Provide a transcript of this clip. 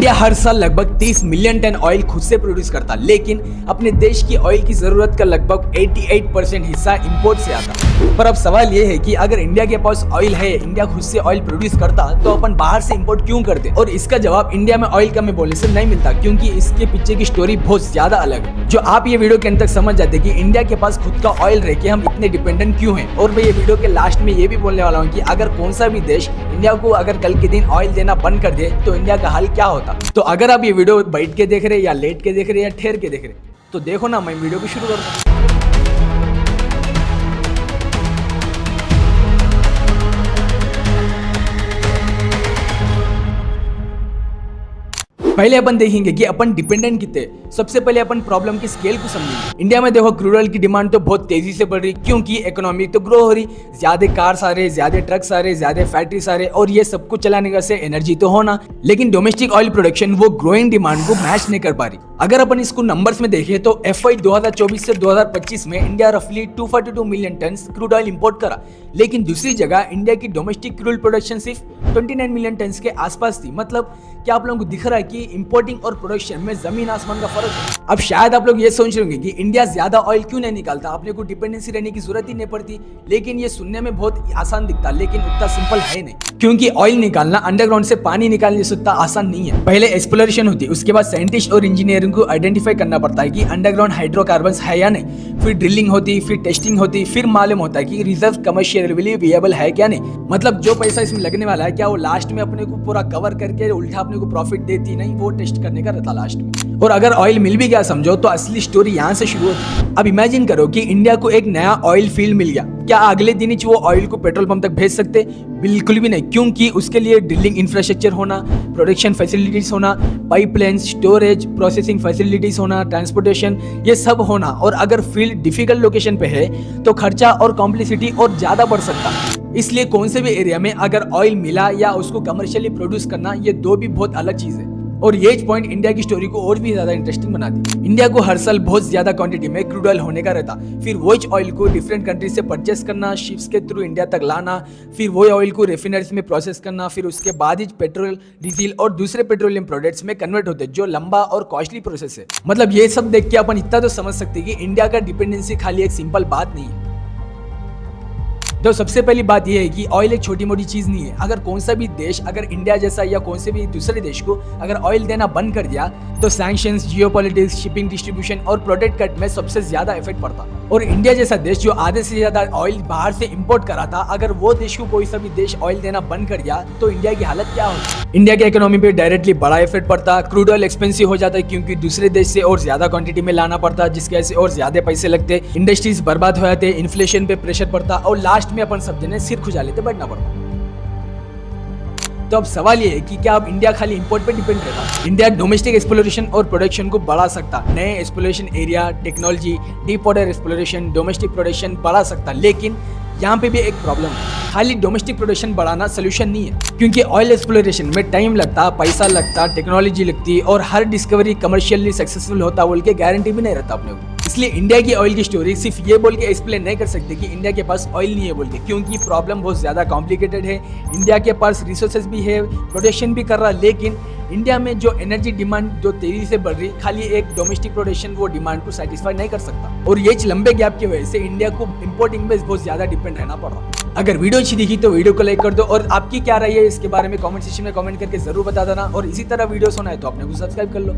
India हर साल लगभग 30 million ton oil खुद से प्रोड्यूस करता, लेकिन अपने देश की ऑयल की जरूरत का लगभग 88% हिस्सा इंपोर्ट से आता। पर अब सवाल ये है कि अगर इंडिया के पास ऑयल है, इंडिया खुद से ऑयल प्रोड्यूस करता, तो अपन बाहर से इंपोर्ट क्यों करते? और इसका जवाब इंडिया में ऑयल कमी बोलने से नहीं मिलता, क्योंकि इसके पीछे की स्टोरी बहुत ज्यादा अलग है, जो आप ये वीडियो के अंत तक समझ जाते कि इंडिया के पास खुद का ऑयल रह के हम इतने डिपेंडेंट क्यों हैं। और मैं ये वीडियो के लास्ट में ये भी बोलने वाला हूँ कि अगर कौन सा भी देश इंडिया को अगर कल के दिन ऑयल देना बंद कर दे तो इंडिया का हाल क्या होता। तो अगर आप ये वीडियो बैठ के देख रहे या लेट के देख रहे या ठहर के देख रहे, तो देखो ना, मैं वीडियो को शुरू करता हूँ। पहले अपन देखेंगे कि अपन डिपेंडेंट कितने। सबसे पहले अपन प्रॉब्लम की स्केल को समझेंगे। इंडिया में देखो क्रूड ऑयल की डिमांड तो बहुत तेजी से बढ़ रही, क्योंकि इकोनॉमी तो ग्रो हो रही, ज्यादा कार्स आ रहे, ज्यादा ट्रक्स आ रहे, ज्यादा फैक्ट्रीज आ रहे, और ये सब कुछ चलाने का से एनर्जी तो होना, लेकिन डोमेस्टिक ऑयल प्रोडक्शन वो ग्रोइंग डिमांड को मैच नहीं कर पा रही। अगर अपन इसको नंबर्स में देखें तो FY 2024 से 2025 में इंडिया रफली 242 million ton crude oil import करा, लेकिन दूसरी जगह इंडिया की डोमेस्टिक क्रूड प्रोडक्शन सिर्फ 29 मिलियन टन के आसपास थी। मतलब क्या आप लोगों को दिख रहा है कि इंपोर्टिंग और प्रोडक्शन में जमीन आसमान का फर्क है। अब शायद आप लोग ये सोच रहे होंगे कि इंडिया ज्यादा ऑयल क्यों नहीं निकालता, अपने को डिपेंडेंसी रहने की जरूरत ही नहीं पड़ती, लेकिन ये सुनने में बहुत आसान दिखता, लेकिन उतना सिंपल है नहीं, क्योंकि ऑयल निकालना अंडरग्राउंड से पानी निकालने से उतना आसान नहीं है। पहले एक्सप्लोरेशन होती है, उसके बाद साइंटिस्ट और इंजीनियरिंग को आइडेंटिफाई करना पड़ता है कि अंडरग्राउंड हाइड्रोकार्बन्स है या नहीं, फिर ड्रिलिंग होती, फिर टेस्टिंग होती, फिर मालूम होता है कि रिजर्व कमर्शियली विएबल है क्या नहीं, मतलब जो पैसा इसमें लगने वाला है क्या वो लास्ट में अपने को पूरा कवर करके उल्टा अपने को प्रॉफिट देती नहीं, वो टेस्ट करने का रहता लास्ट में। और अगर ऑयल मिल भी गया समझो, तो असली स्टोरी यहाँ से शुरू होती। अब इमेजिन करो कि इंडिया को एक नया ऑयल फील्ड मिल गया, क्या अगले दिन ही वो ऑयल को पेट्रोल पंप तक भेज सकते? बिल्कुल भी नहीं, क्योंकि उसके लिए ड्रिलिंग इंफ्रास्ट्रक्चर होना, प्रोडक्शन फैसिलिटीज होना, पाइपलाइन, स्टोरेज, प्रोसेसिंग फैसिलिटीज होना, ट्रांसपोर्टेशन, ये सब होना। और अगर फील्ड डिफिकल्ट लोकेशन पे है तो खर्चा और कॉम्प्लेक्सिटी और ज्यादा बढ़ सकता। इसलिए कौन से भी एरिया में अगर ऑयल मिला या उसको कमर्शियली प्रोड्यूस करना, ये दो भी बहुत अलग चीज है। और ये पॉइंट इंडिया की स्टोरी को और भी ज्यादा इंटरेस्टिंग बनाती है। इंडिया को हर साल बहुत ज्यादा क्वांटिटी में क्रूड ऑयल होने का रहता, फिर वही ऑयल को डिफरेंट कंट्रीज से परचेस करना, शिप्स के थ्रू इंडिया तक लाना, फिर वही ऑयल को रिफाइनरीज में प्रोसेस करना, फिर उसके बाद ही पेट्रोल, डीजल और दूसरे पेट्रोलियम प्रोडक्ट्स में कन्वर्ट होते, जो लंबा और कॉस्टली प्रोसेस है। मतलब ये सब देख के अपन इतना तो समझ सकते हैं कि इंडिया का डिपेंडेंसी खाली एक सिंपल बात नहीं है। तो सबसे पहली बात यह है कि ऑयल एक छोटी मोटी चीज नहीं है। अगर कौन सा भी देश अगर इंडिया जैसा या कौन से भी दूसरे देश को अगर ऑयल देना बंद कर दिया, तो सैंक्शंस, जियोपॉलिटिक्स, शिपिंग, डिस्ट्रीब्यूशन और प्रोडक्ट कट में सबसे ज्यादा इफेक्ट पड़ता। और इंडिया जैसा देश जो आधे से ज्यादा ऑयल बाहर से इंपोर्ट करा था, अगर वो देश को कोई सा भी देश ऑयल देना बंद कर दिया, तो इंडिया की हालत क्या होगी? इंडिया के इकोनॉमी पे डायरेक्टली बड़ा इफेक्ट पड़ता, क्रूड ऑयल एक्सपेंसिव हो जाता है, क्योंकि दूसरे देश से और ज्यादा क्वांटिटी में लाना पड़ता, जिसकी वजह से और ज्यादा पैसे लगते, इंडस्ट्रीज बर्बाद हो जाते, इन्फ्लेशन पे प्रेशर पड़ता, और लास्ट में अपन सब जने सिर खुजा लेते, बैठना पड़ता। तो अब सवाल ये है कि क्या अब इंडिया खाली इंपोर्ट पे डिपेंड रहता? इंडिया डोमेस्टिक एक्सप्लोरेशन और प्रोडक्शन को बढ़ा सकता, नए exploration area, technology, deep water exploration, domestic production बढ़ा सकता, लेकिन यहाँ पे भी एक प्रॉब्लम है। खाली डोमेस्टिक प्रोडक्शन बढ़ाना सोल्यूशन नहीं है, क्योंकि ऑयल एक्सप्लोरेशन में टाइम लगता, पैसा लगता, टेक्नोलॉजी लगती, और हर डिस्कवरी कमर्शियली सक्सेसफुल होता बोल के गारंटी भी नहीं रहता अपने को। इसलिए इंडिया की ऑयल की स्टोरी सिर्फ ये बोल के एक्सप्लेन नहीं कर सकते कि इंडिया के पास ऑयल नहीं है बोल के, क्योंकि प्रॉब्लम बहुत ज्यादा कॉम्प्लिकेटेड है। इंडिया के पास रिसोर्सेज भी है, प्रोडक्शन भी कर रहा, लेकिन इंडिया में जो एनर्जी डिमांड जो तेजी से बढ़ रही, खाली एक डोमेस्टिक प्रोडक्शन वो डिमांड को सेटिस्फाई नहीं कर सकता। और ये लंबे गैप की वजह से इंडिया को इंपोर्टिंग में बहुत ज्यादा डिपेंड रहना पड़ रहा। अगर वीडियो अच्छी दिखी तो वीडियो को लाइक कर दो, और आपकी क्या राय है इसके बारे में कमेंट सेक्शन में कमेंट करके जरूर बता देना। और इसी तरह वीडियोस होना है तो अपने को सब्सक्राइब कर लो।